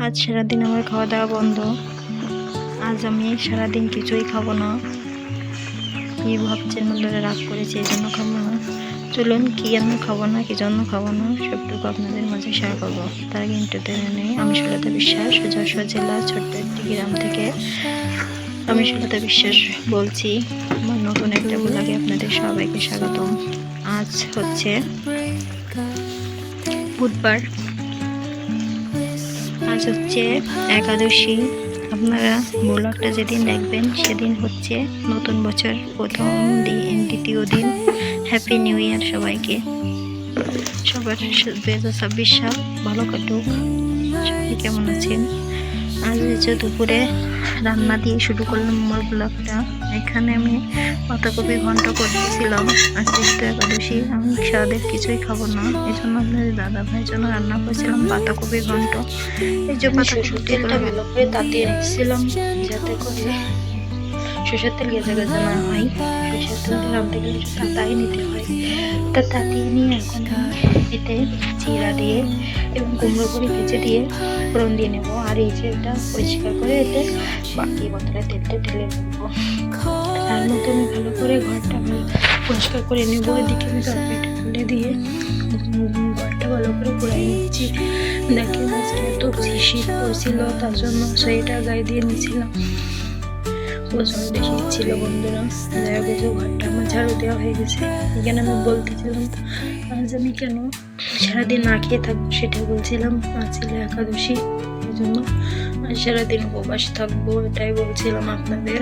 আজ সারাদিন আমার খাওয়া দাওয়া বন্ধ। আজ আমি সারাদিন কিছুই খাবো না। কি ভাবছেন বন্ধুরা, রাগ করেছে এই জন্য খাবো না? চলুন কি জন্য খাবো না, কি জন্য খাবো না সবটুকু আপনাদের মাঝে শেয়ার করবো। তার আগে ইন্টারটেনে নেই। আমি সুলতা বিশ্বাস, যশোর জেলা ছোট্ট একটি গ্রাম থেকে আমি সুলতা বিশ্বাস বলছি। আমার নতুন একটা ব্লগে আপনাদের সবাইকে স্বাগতম। আজ হচ্ছে বুধবার, আজ হচ্ছে একাদশী। আপনারা ব্লগটা যেদিন দেখবেন সেদিন হচ্ছে নতুন বছর প্রথম দিন, দ্বিতীয় দিন। হ্যাপি নিউ ইয়ার সবাইকে। সবার 2026 সাল ভালো কাটুক। সবাই কেমন আছেন? আজ হচ্ছে দুপুরে রান্না দিয়ে শুরু করলাম আমার ব্লগটা। এখানে আমি পাতাকপি ঘন্ট করতেছিলাম। আজকে তো একাদশী, আমি সারাদিন কিছুই খাবো না, এই জন্য আপনাদের দাদা ভাইয়ের জন্য রান্না করেছিলাম পাতাকপি ঘন্ট। এই যে পাতাকপি তেলটা ভালো করে তাতিয়ে নিচ্ছিলাম যাতে করে সরষের তেল গেজে গেজে না হয়। সরষের তেল রাঁধতে গেলে তাতাই নিতে হয়। তা তাতিয়ে নিয়ে এখন এতে জিরা দিয়ে এবং কুমড়ো করে ভেজে দিয়ে ফোড়ন দিয়ে নেবো। আর এই যে এটা পরিষ্কার করে এতে বাকি বোতলে তেলটা ঢেলে নেবো। তার মতো আমি ভালো করে ঘরটা পরিষ্কার করে নেবো। এদিকে আমি তরকারিটা তুলে দিয়ে ঘরটা ভালো করে ঘুরাই নিচ্ছি। দেখেন আজকে এত শীত পড়ছিল, তার জন্য সোয়েটার গায়ে দিয়ে নিচ্ছিলাম। প্রচন্ড শীত ছিল বন্ধুরা। দেখা গেছে ঘরটা আমার ঝাড়ু দেওয়া হয়ে গেছে। এখানে আমি বলতেছিলাম আজ আমি কেন সারাদিন না খেয়ে থাকবো সেটা বলছিলাম। আজ ছিল একাদশী, এই জন্য আজ সারাদিন উপবাস থাকবো, এটাই বলছিলাম আপনাদের।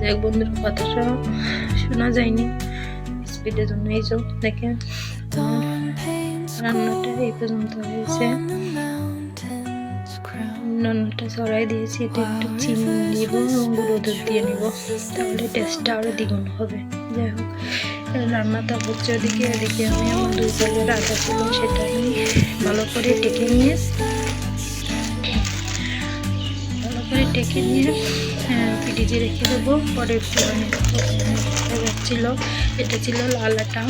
যাই বন্ধুরা, কথাটা শোনা যায়নি স্পিডের জন্য। এই যে দেখেন রান্নাটা এই পর্যন্ত হয়েছে। রান্নাটা ছড়াই দিয়েছি। এটা একটু চিনি দিব এবং গুঁড়ো দুধ দিয়ে নিব, তাহলে টেস্টটা আরও দ্বিগুণ হবে। যাই হোক, রান্নাটা হচ্ছে ওদিকে। এদিকে আমি আমার 2 চালের আটা ছিল, সেটা আমি ভালো করে টেকে নিয়ে ফ্রিজে রেখে দেবো। পরে একটু যাচ্ছিল, এটা ছিল লাল আটা।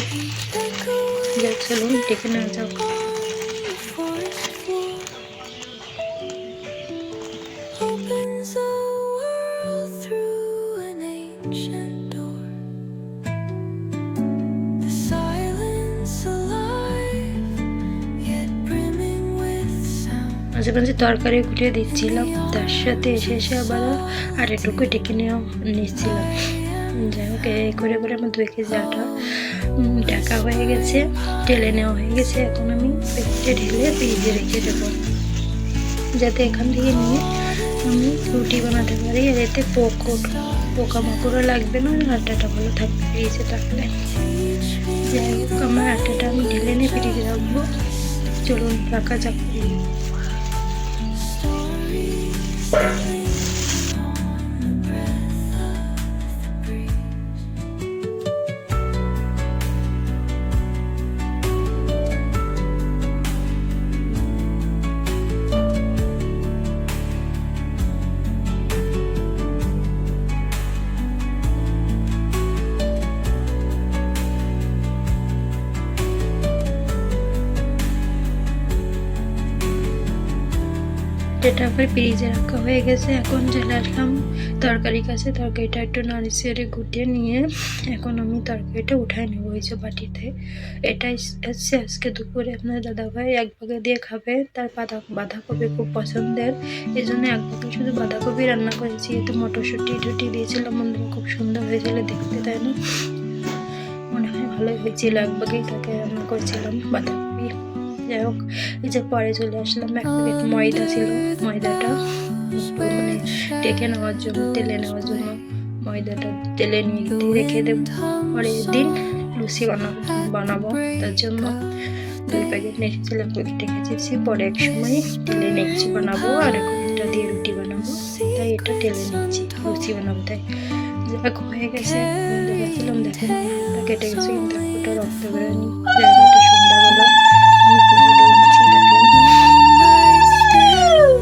যাক চলুন টেকে নেওয়া যাক। মাঝে মাঝে তরকারি গুলিয়ে দিচ্ছিলাম, তার সাথে এসে আবার আর একটুকু টেকে নিচ্ছিলাম। যাই হোক, এই করে করে আমার 2 কেজি আটা ঢাকা হয়ে গেছে, ঢেলে নেওয়া হয়ে গেছে। এখন আমি প্যাকেটে ঢেলে ফ্রিজে রেখে দেবো, যাতে এখান থেকে নিয়ে আমি রুটি বানাতে পারি। আর এতে পোকামাকড়ও লাগবে না, আটাটা ভালো থাকবে ফ্রিজে থাকলে। যাই হোক, আমার আটাটা আমি ঢেলে নিয়ে ফ্রিজে রাখবো। চলুন রাখা যাক। এটা আবার ফ্রিজে রাখা হয়ে গেছে। এখন চলে আসলাম তরকারির কাছে। তরকারিটা একটু নাড়ি ছেড়ে গুটিয়ে নিয়ে এখন আমি তরকারিটা উঠায় নেবো এই যে বাটিতে। এটাই হচ্ছে আজকে দুপুরে আপনার দাদাভাই 1 ভাগে দিয়ে খাবে। তার বাঁধাকপি খুব পছন্দের, এই জন্য 1 ভাগে শুধু বাঁধাকপি রান্না করেছি। এতে মটরশুঁটি টুটি দিয়েছিলাম বন্ধুরা, খুব সুন্দর হয়েছিল দেখতে, তাই না? মনে হয় ভালোই হয়েছিল। 1 ভাগেই তাকে রান্না করেছিলাম বাঁধাকপি। যাই হোক, এই যে পরে চলে আসলাম। 1 প্যাকেট ময়দা ছিল, ময়দাটা মানে টেকে নেওয়ার জন্য, তেলে নেওয়ার জন্য ময়দাটা তেলে নিয়ে রেখে দেব। পরের দিন লুচি বানাবো, তার জন্য 2 প্যাকেট নিয়েছিলাম, রেখেছি। পরে এক সময় তেলে নিচ্ছি বানাবো, আর এখন এটা দিয়ে রুটি বানাবো, তাই এটা তেলে নিচ্ছি লুচি বানাবো। তাই যাক হয়ে গেছে। দেখেছিলাম, দেখেন কেটে গেছে, কিন্তু ওটা রক্ত বেরোয়নি। জায়গাটা সন্ধ্যাবেলা আমি পুজো দিয়ে নিচ্ছি। দেখেন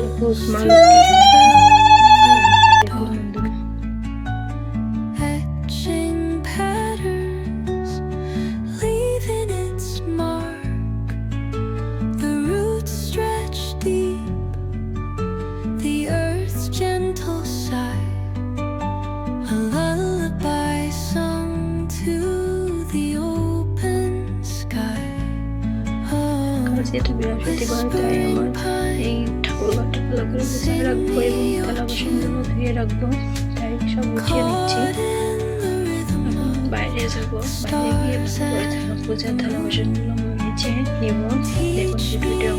দেখুন বন্ধুরা, The roots stretch deep. করে, তাই আমার এই ঠাকুর ঘরটা ভালো করে গুছিয়ে রাখবো এবং থালা বাসনগুলো ধুয়ে রাখবো, তাই সব গুছিয়ে নিচ্ছি। বাইরে যাবো, বাইরে গিয়ে পূজার থালা বাসনগুলো মেজে নিব। দেখুন ভিডিওটা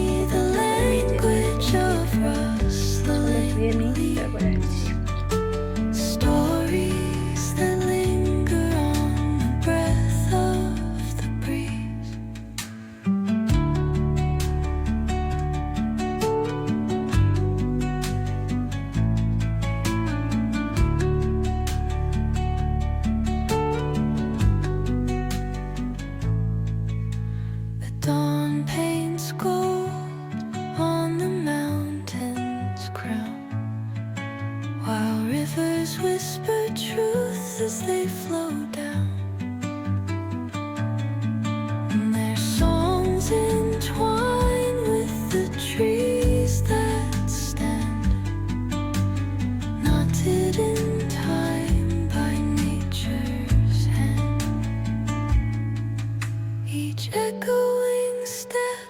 ধুয়ে নিই, তারপরে আসছি। Dawn paints gold on the mountain's crown, while rivers whisper truth as they flow down. And their songs entwine with the trees that stand, knotted in time by nature's hand. Each echoing step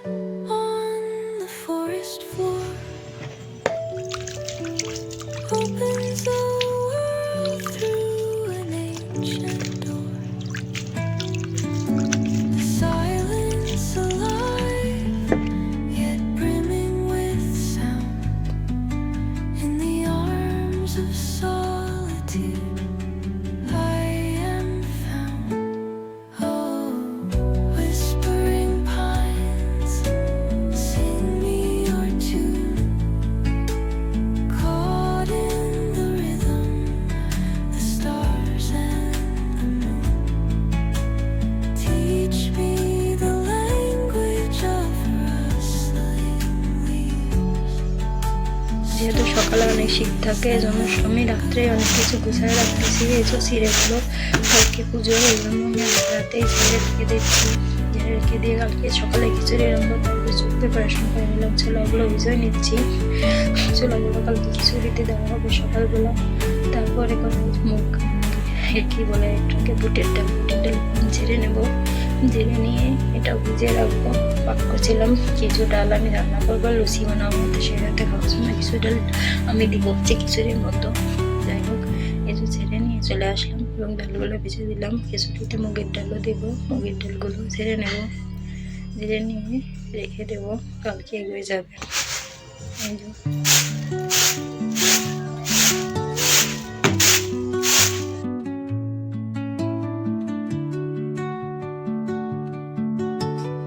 on the forest floor opens a world through an ancient door. The silence alive, yet brimming with sound. In the arms of solitude I am found. Oh, whispering pines, sing me your tune. Caught in the rhythm, the stars and the moon. Teach me the language of rustling leaves. যেহেতু সকালে অনেক শীত থাকে, এজন্য আমি রাত্রে অনেক কিছু গুছায় রাখতেছি। এই যে চিড়েগুলো কালকে পুজোর, এই জন্য আমি রাতেই ছেড়ে রেখে দিচ্ছি। ঝেড়ে রেখে দিয়ে কালকে সকালে খিচুড়ি রান্না করবো, চুল প্রিপারেশন করে নিলাম। ছোলাগুলো ভিজিয়ে নিচ্ছি, ছোলাগুলো কালকে খিচুড়িতে দেওয়া হবে সকালবেলা। তারপরে কোনো মুখ কি বলে এটাকে বুটের ডাল ঝেড়ে নেবো, ঝেড়ে নিয়ে এটা ভিজিয়ে রাখবো। পাক করছিলাম কিছু ডাল আমি রান্না করবো, লুচি বানাবো, তো সেই রাতে খাওয়ার জন্য কিছু ডাল আমি দিব হচ্ছে খিচুড়ির মতো। যাই হোক, এই যে ঝেড়ে নিয়ে চলে আসলাম এবং ডালগুলো ভেজে দিলাম। খিচুড়িতে মুগের ডালও দেবো, মুগের ডালগুলো ঝেড়ে নেব, ঝেড়ে নিয়ে রেখে দেবো, কালকে এগিয়ে যাবে। এই যে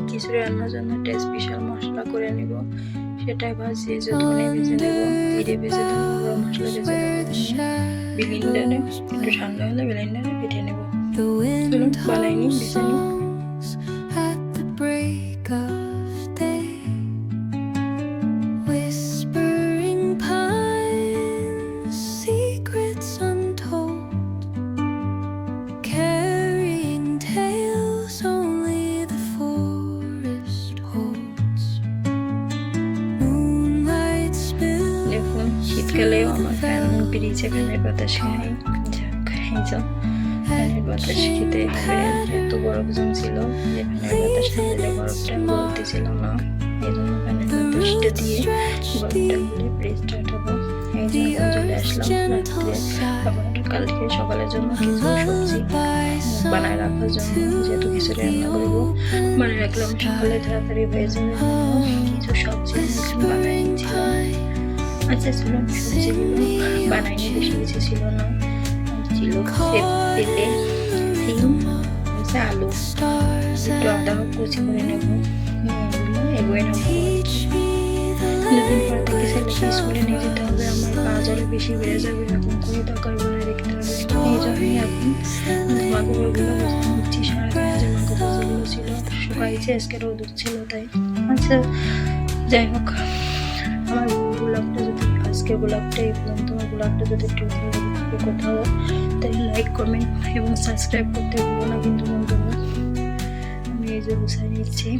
খিচুড়ি রান্নার জন্য একটা স্পেশাল মশলা করে নেব, সেটাই ভাজি। যে ধনে ভেজে নেব, জিরে ভেজে দেবো, গরম মশলা ভেজে দেবো, ব্লেন্ডারে একটু ঠান্ডা হলে ব্লেন্ডারে বেটে নেব। চলুন বানাই নিই, ভেজে নিই। At the break of day, whispering pines, secrets untold, carrying tales only the forest holds. Moonlight spills. দেখুন শীতকালেও আমার ব্রিজে ফ্যানের বাতাস খাই। যাক, এই যে ফ্যানের বাতাস খেতে হবে। এত বরফ জমছিল যে ফ্যানের বাতাস না দিলে বরফটা গলতেছিল না, এই জন্য ফ্যানের বাতাসটা দিয়ে বরফটা গলে ব্রিজটা হবো। এই যে এখন চলে আসলাম রাত্রে, আবার কালকে সকালের জন্য কিছু সবজি বানায় রাখার জন্য, যেহেতু খিচুড়ি রান্না করবো বানায় রাখলাম সকালে তাড়াতাড়ি ভেজে কিছু সবজি বানাই নিচ্ছিলাম। আচ্ছা চলুন সবজিগুলো বানাই নিয়ে, বেশি কিছু ছিল না, ছিল পেঁপে, সিম, আলু, একটু আদা কুচি করে নেবো, এগুলো এগোয় নেবো। দুদিন পর থেকে ছেলেকে স্কুলে নিয়ে যেতে হবে, আমার কাজ আরো বেশি বেড়ে যাবে, এরকম করে তরকারি বানায় রেখে হবে। এই জন্যই এখন মাগুরগুলো নিচ্ছি। সারাদিন যে মাগুরগুলো ছিল শুকাইছে, আজকে রোদ ছিল তাই। আচ্ছা যাই হোক, আমার ব্লগটা যদি আজকে ব্লগটা এই পর্যন্ত, আমার ব্লগটা যদি একটু ভালো লাগে কোথাও, তাই লাইক কমেন্ট এবং সাবস্ক্রাইব করতে ভুলো না কিন্তু বন্ধুরা। আমি এই যে গুছাই নিচ্ছি,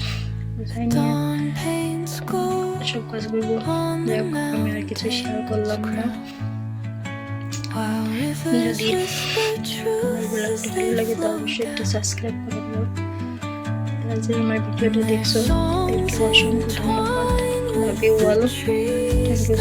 গুছাই নিয়ে সব কাজ করবো। যাই হোক, আমি আর কিছু শেয়ার করলাম না। যদি আমার ব্লগটা ভালো লাগে তো অবশ্যই একটা সাবস্ক্রাইব করে দিও। তারা যে আমার ভিডিওটা দেখছো তাদেরকে অসংখ্য ধন্যবাদ। Love you all, thank you.